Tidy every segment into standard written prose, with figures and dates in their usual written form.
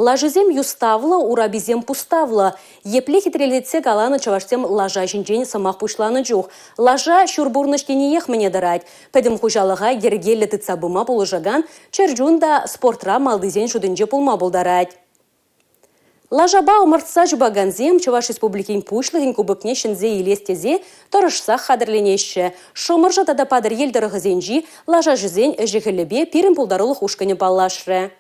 Лажызем юставла, урабизем пуставла. Епле хитрелетсе галаны чаваштем лажа жинжен самах пушланы жух. Лажа шурбурныштене ехміне дарать. Пәдім хужалыға ергелі тыцабыма болыжаган, чарджунда спортра малдызен шудынже пулма болдарать. Лажаба умартса жубаганзем Чуваш республикин пушлыгин кубыкне шинзе елестезе торышсах хадырленеші. Шомыржа тада падыр елдірі зенжи лажа жизен жігілібе пирін пулдарылық ушкыны баллашры.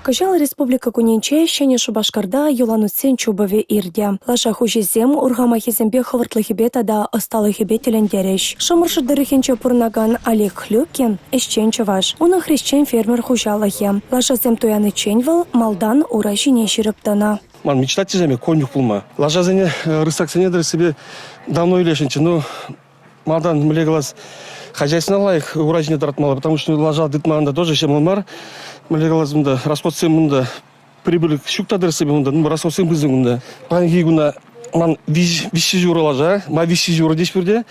Кыжал республика куненче шене Шубашкарда юланутсен чубове ирде. Лажа хужизем ургамахизембе хывыртлыхибе тада осталыхибе телендереш. Шомыршы дырыхенче пурнаган Олег Хлюкин эшчен чуваш. Уны хрещен фермер хужалыхе. Лажазем туяны ченьвал малдан ура жине широптана. Ман мечтательземе конюх пулма. Лажазене рысаксене себе давно илешенче, но малдан млеглас хозяйственно лайк ура жине дратмала, потому что лажа дытманда тоже шемлмар. Млегалазымда расходсемында прибыль шуктадыр себе мында, расходсем бизымында. Панги гуна ман виши жура лажа, ма виши жура деш берде.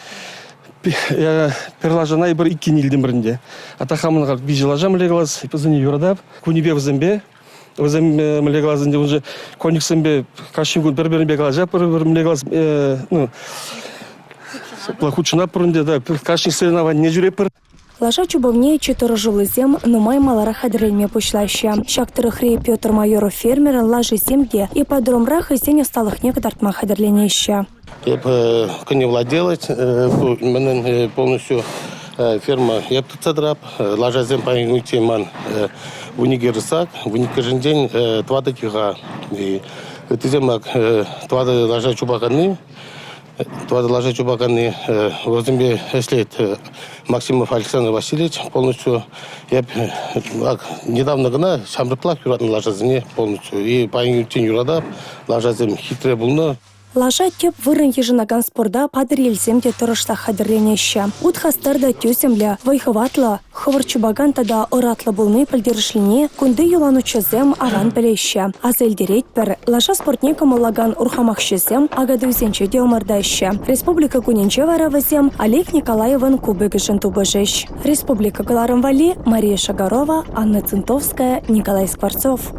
Перлажана ибр 2 нилдин биринде. Атахамынга виши лажа млегалаз, пизыни юрадап, кунибе взембе. Взем млегалазынде уже кониксембе кашингун бер-берин бегалажа, бер млегалаз, ну плохучна пурынде да, кашин соревнование не жюрепер. Лажа чубовне 4 жылызем нумай малара хадрельме пушлаща. Шактыры хрей Петр Майоров фермер лажи земге и подромрах и сень осталых некотартма хадерленеща. Я не владелец, полностью ферма я тут задрап, лажа зем паингуйте ман в унигерсак, в уникажен день 2 такига. И это земак 2 лажа чубаканы. Твада лажа чубаканы возьме след Максимов Александр Васильевич полностью. Я недавно гна шамрыплак юратны лажазыне полностью. И паингуйте юрада лажазем хитрый булны. Лажа теп вырын ежинаган спорда падыр елземде тұрышта хадырленеща. Утхастарда тюземля, вайхыватла, хывырчубаган тада оратлы булны пілдерішліне күнді юланучызем аван білеща. Азелдерет бір, лажа спортнекам олаган урхамақшызем агады үзенче де омардайща. Республика күненче варавызем Олег Николаевын кубыгы жынтубыжыш. Республика Галарым Вали, Мария Шагарова, Анна Цинтовская, Николай Скворцов.